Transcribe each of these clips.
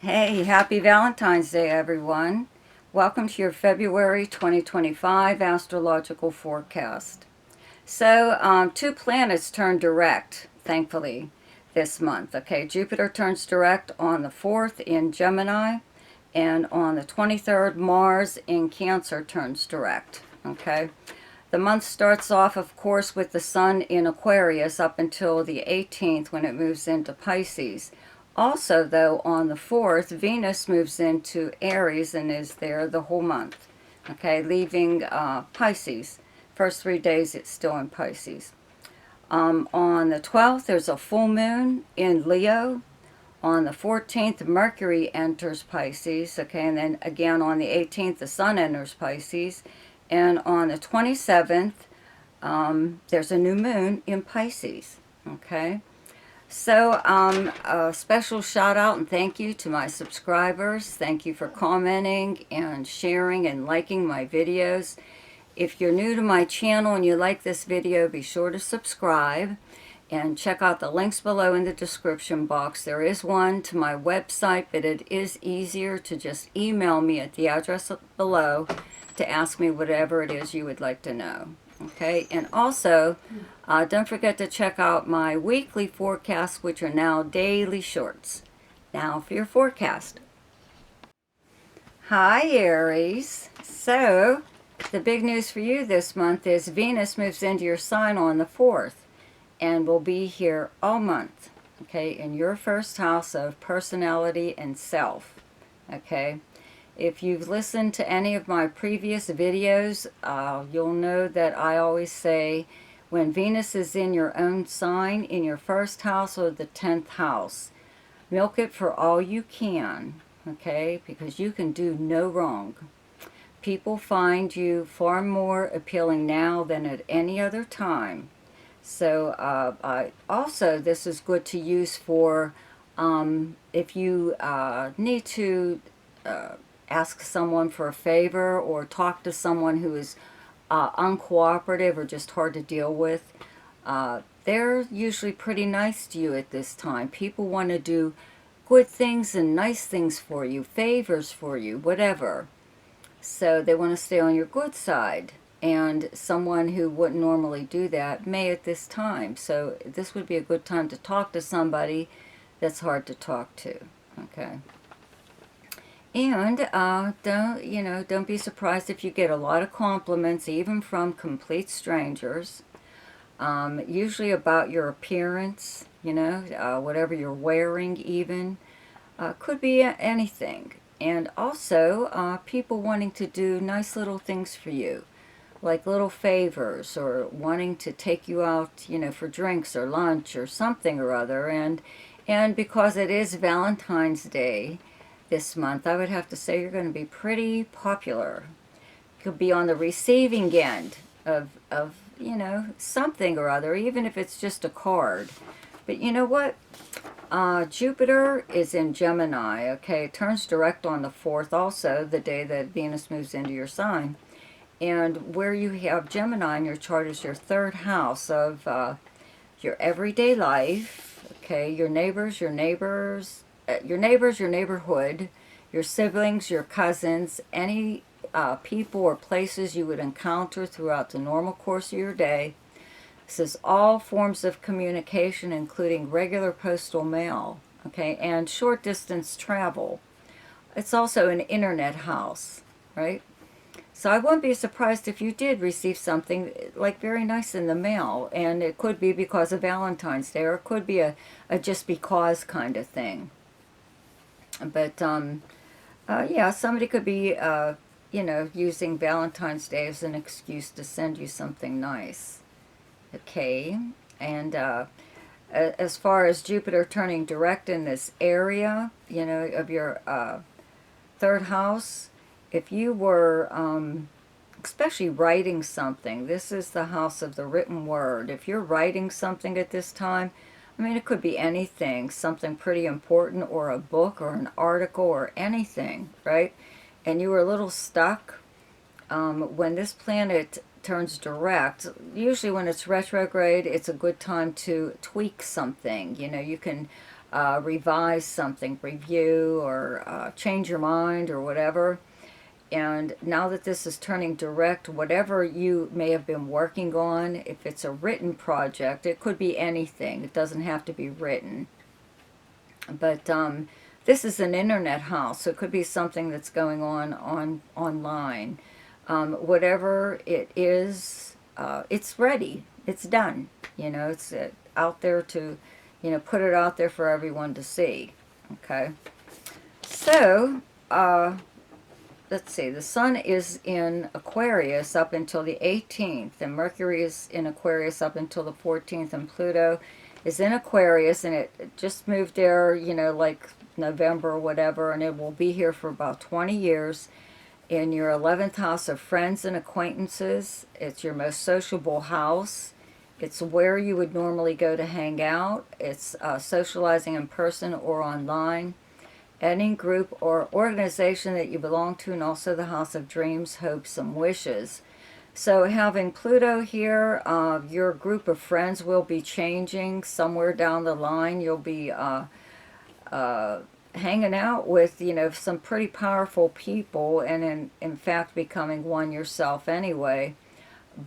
Hey, happy Valentine's Day, everyone. Welcome to your February 2025 astrological forecast. Two planets turn direct, thankfully, this month. Okay, Jupiter turns direct on the 4th in Gemini, and on the 23rd, Mars in Cancer turns direct. Okay, the month starts off, of course, with the Sun in Aquarius up until the 18th when it moves into Pisces. Also, though, on the 4th, Venus moves into Aries and is there the whole month. Okay, leaving Pisces. First 3 days, it's still in Pisces. On the 12th, there's a full moon in Leo. On the 14th, Mercury enters Pisces. Okay, and then again on the 18th, the Sun enters Pisces. And on the 27th, there's a new moon in Pisces. Okay. A special shout out and thank you to my subscribers. Thank you for commenting and sharing and liking my videos. If you're new to my channel and you like this video, be sure to subscribe and check out the links below in the description box. There is one to my website, but it is easier to just email me at the address below to ask me whatever it is you would like to know. Okay, and also don't forget to check out my weekly forecasts, which are now daily shorts. Now for your forecast. Hi, Aries. The big news for you this month is Venus moves into your sign on the 4th and will be here all month, okay, in your first house of personality and self, okay? If you've listened to any of my previous videos, you'll know that I always say when Venus is in your own sign, in your first house or the 10th house, milk it for all you can, okay, because you can do no wrong. People find you far more appealing now than at any other time. Also, this is good to use for if you need to ask someone for a favor or talk to someone who is uncooperative or just hard to deal with. They're usually pretty nice to you at this time. People want to do good things and nice things for you, favors for you, whatever. So they want to stay on your good side. And someone who wouldn't normally do that may at this time. So this would be a good time to talk to somebody that's hard to talk to. Okay. And don't be surprised if you get a lot of compliments, even from complete strangers. Usually about your appearance, whatever you're wearing even. Could be anything. And also people wanting to do nice little things for you, like little favors or wanting to take you out, for drinks or lunch or something or other. And because it is Valentine's Day this month, I would have to say you're going to be pretty popular. You could be on the receiving end of something or other, even if it's just a card. But you know what? Jupiter is in Gemini, okay? It turns direct on the 4th also, the day that Venus moves into your sign. And where you have Gemini in your chart is your 3rd house of your everyday life, okay? Your neighbors, your neighborhood, your siblings, your cousins, any people or places you would encounter throughout the normal course of your day. This is all forms of communication, including regular postal mail, okay, and short distance travel. It's also an internet house, right? So I wouldn't be surprised if you did receive something like very nice in the mail, and it could be because of Valentine's Day, or it could be a just because kind of thing. But yeah, somebody could be using Valentine's Day as an excuse to send you something nice. Okay, and as far as Jupiter turning direct in this area, of your 3rd house, if you were especially writing something, this is the house of the written word. If you're writing something at this time, I mean, it could be anything, something pretty important, or a book or an article or anything, right? And you were a little stuck. When this planet turns direct, usually when it's retrograde, it's a good time to tweak something. You can revise something, review, or change your mind or whatever. And now that this is turning direct, whatever you may have been working on, if it's a written project, it could be anything. It doesn't have to be written. But this is an internet house, so it could be something that's going on online. Whatever it is, it's ready. It's done. You know, it's out there to, put it out there for everyone to see. Okay. So, let's see, the sun is in Aquarius up until the 18th, and Mercury is in Aquarius up until the 14th, and Pluto is in Aquarius, and it just moved there, like November or whatever, and it will be here for about 20 years in your 11th house of friends and acquaintances. It's your most sociable house. It's where you would normally go to hang out. It's socializing in person or online. Any group or organization that you belong to, and also the house of dreams, hopes, and wishes. So having Pluto here, your group of friends will be changing somewhere down the line. You'll be hanging out with, some pretty powerful people, and in fact becoming one yourself anyway,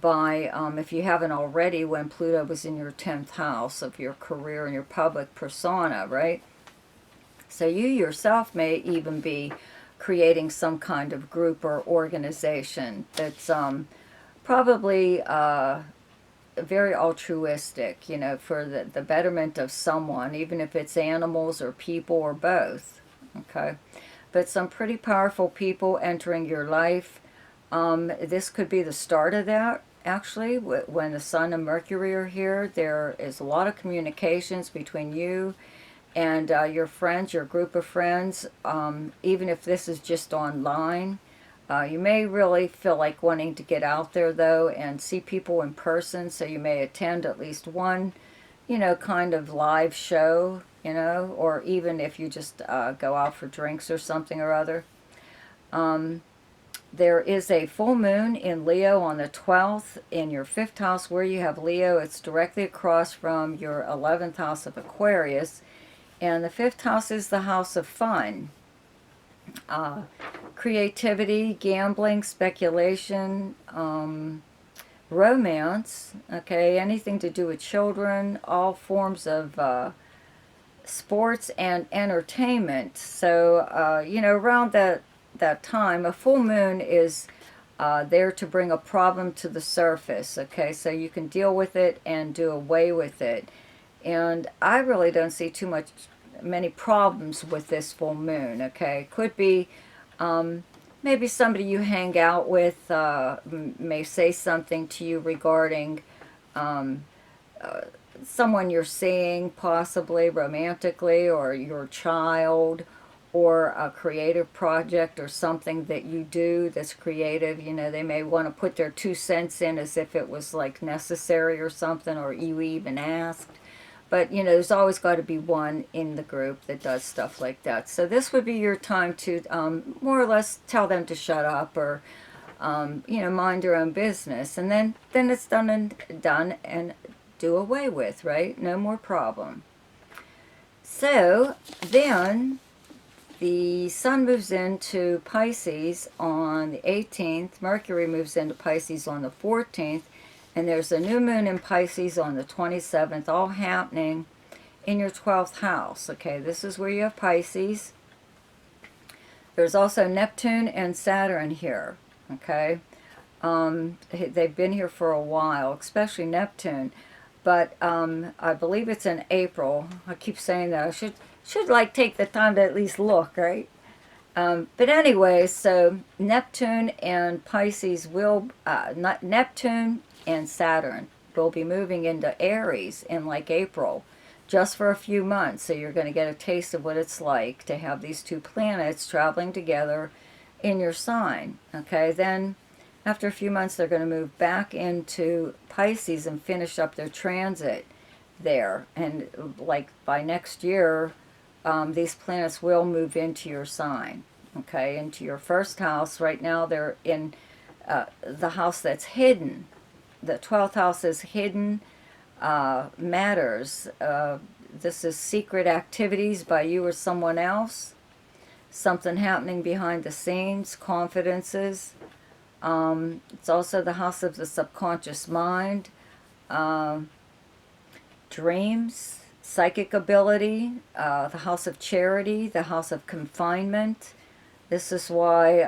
by, if you haven't already, when Pluto was in your 10th house of your career and your public persona, right? So you yourself may even be creating some kind of group or organization that's probably very altruistic, for the betterment of someone, even if it's animals or people or both. Okay. But some pretty powerful people entering your life. This could be the start of that, actually. When the Sun and Mercury are here, there is a lot of communications between you and your friends, your group of friends, even if this is just online. You may really feel like wanting to get out there, though, and see people in person, so you may attend at least one, kind of live show, or even if you just go out for drinks or something or other. There is a full moon in Leo on the 12th in your 5th house where you have Leo. It's directly across from your 11th house of Aquarius. And the 5th house is the house of fun. Creativity, gambling, speculation, romance, okay, anything to do with children, all forms of sports and entertainment. So, around that time, a full moon is there to bring a problem to the surface, okay, so you can deal with it and do away with it. And I really don't see many problems with this full moon, okay? Could be maybe somebody you hang out with may say something to you regarding someone you're seeing, possibly romantically, or your child, or a creative project or something that you do that's creative. They may want to put their 2 cents in as if it was like necessary or something, or you even asked. But, there's always got to be one in the group that does stuff like that. So this would be your time to more or less tell them to shut up, or, mind their own business. And then it's done and do away with, right? No more problem. So then the Sun moves into Pisces on the 18th. Mercury moves into Pisces on the 14th. And there's a new moon in Pisces on the 27th, all happening in your 12th house. Okay, this is where you have Pisces. There's also Neptune and Saturn here. Okay, they've been here for a while, especially Neptune. But I believe it's in April. I keep saying that. I should like take the time to at least look, right? But anyway, so Neptune and Pisces will, Neptune and Saturn will be moving into Aries in like April, just for a few months. So you're going to get a taste of what it's like to have these two planets traveling together in your sign. Okay, then after a few months they're going to move back into Pisces and finish up their transit there. And like by next year, these planets will move into your sign, okay, into your 1st house. Right now they're in the house that's hidden. The 12th house is hidden matters, this is secret activities by you or someone else. Something happening behind the scenes, confidences. It's also the house of the subconscious mind. Um, Dreams, psychic ability, the house of charity, the house of confinement. This is why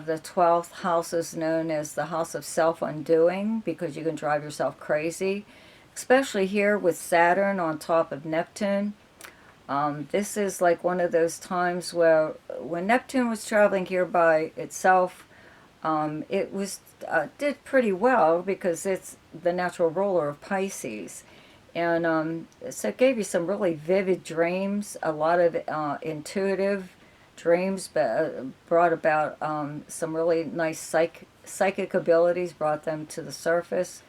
the 12th house is known as the house of self-undoing, because you can drive yourself crazy, especially here with Saturn on top of Neptune. This is like one of those times where when Neptune was traveling here by itself, it was did pretty well because it's the natural ruler of Pisces. And so it gave you some really vivid dreams, a lot of intuitive dreams, but brought about some really nice psychic abilities, brought them to the surface.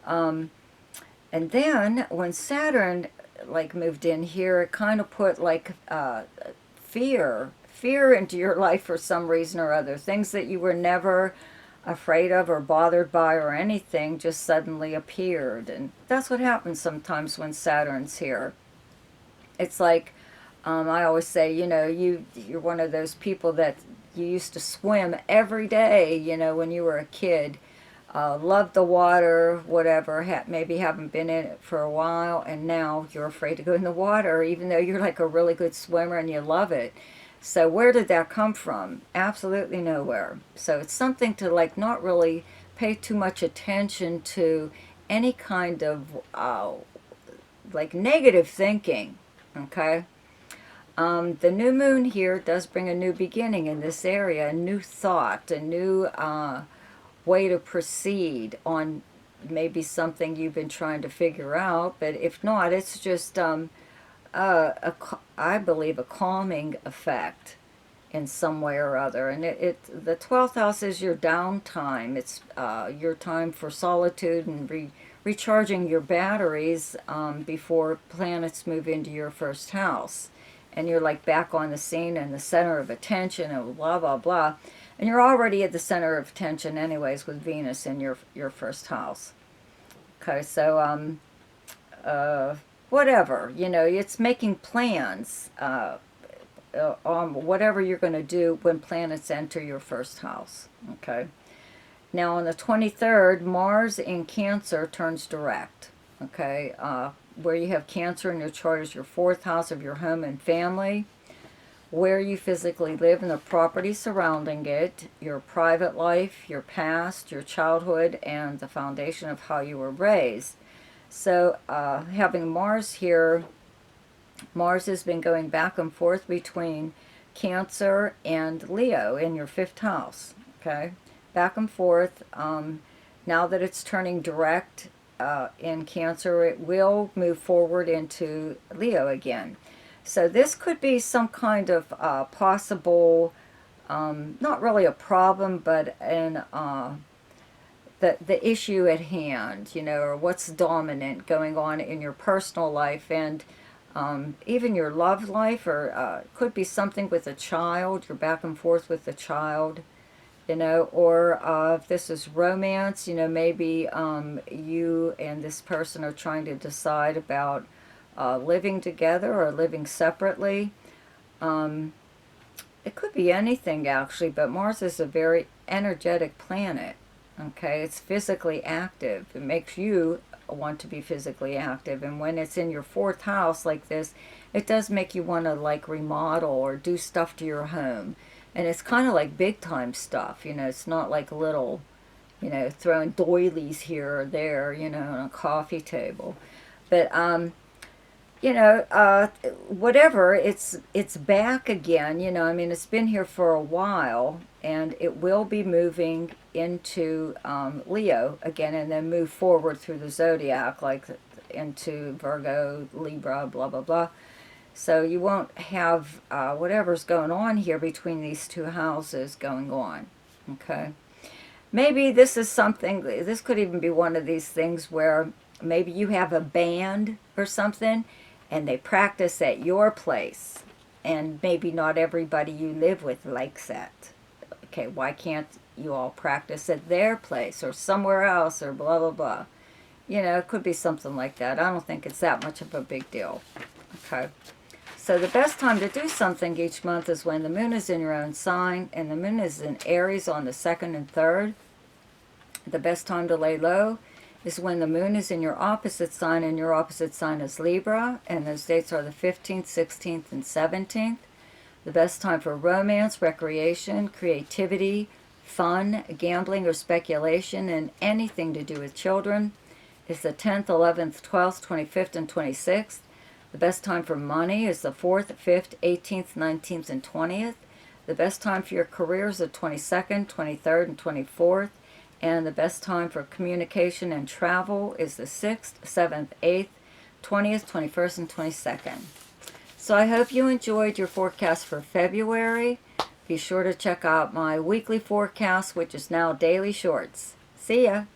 Um, and then when Saturn like moved in here, it kind of put like fear into your life for some reason or other. Things that you were never afraid of or bothered by or anything just suddenly appeared. And that's what happens sometimes when Saturn's here. It's like, I always say, you're one of those people that you used to swim every day, when you were a kid. Loved the water, whatever, maybe haven't been in it for a while, and now you're afraid to go in the water, even though you're like a really good swimmer and you love it. So where did that come from? Absolutely nowhere. So it's something to like not really pay too much attention to any kind of like negative thinking, okay? The new moon here does bring a new beginning in this area, a new thought, a new way to proceed on maybe something you've been trying to figure out. But if not, it's just I believe a calming effect in some way or other. And the 12th house is your downtime. It's your time for solitude and recharging your batteries before planets move into your first house. And you're like back on the scene and the center of attention and blah, blah, blah. And you're already at the center of attention anyways with Venus in your first house. Okay, so whatever, it's making plans on whatever you're going to do when planets enter your first house. Okay. Now on the 23rd, Mars in Cancer turns direct. Okay. Where you have Cancer in your chart is your 4th house of your home and family, where you physically live and the property surrounding it, your private life, your past, your childhood, and the foundation of how you were raised. So having Mars here, Mars has been going back and forth between Cancer and Leo in your 5th house, okay? Back and forth. Now that it's turning direct in Cancer, it will move forward into Leo again. So this could be some kind of possible, not really a problem, but the issue at hand, or what's dominant going on in your personal life and even your love life, or could be something with a child, you're back and forth with the child, or if this is romance, maybe you and this person are trying to decide about living together or living separately. It could be anything actually, but Mars is a very energetic planet. Okay, it's physically active. It makes you want to be physically active. And when it's in your 4th house like this, it does make you want to like remodel or do stuff to your home. And it's kind of like big time stuff, it's not like little, throwing doilies here or there, on a coffee table. But, whatever, it's back again, it's been here for a while, and it will be moving into Leo again, and then move forward through the Zodiac, like into Virgo, Libra, blah, blah, blah. So you won't have whatever's going on here between these two houses going on, okay? Maybe this is something, this could even be one of these things where maybe you have a band or something, and they practice at your place, and maybe not everybody you live with likes that. Okay, why can't you all practice at their place or somewhere else or blah, blah, blah. It could be something like that. I don't think it's that much of a big deal. Okay. So the best time to do something each month is when the moon is in your own sign, and the moon is in Aries on the 2nd and 3rd. The best time to lay low is when the moon is in your opposite sign, and your opposite sign is Libra, and those dates are the 15th, 16th, and 17th. The best time for romance, recreation, creativity, fun, gambling, or speculation, and anything to do with children is the 10th, 11th, 12th, 25th, and 26th. The best time for money is the 4th, 5th, 18th, 19th, and 20th. The best time for your career is the 22nd, 23rd, and 24th. And the best time for communication and travel is the 6th, 7th, 8th, 20th, 21st, and 22nd. So I hope you enjoyed your forecast for February. Be sure to check out my weekly forecast, which is now daily shorts. See ya!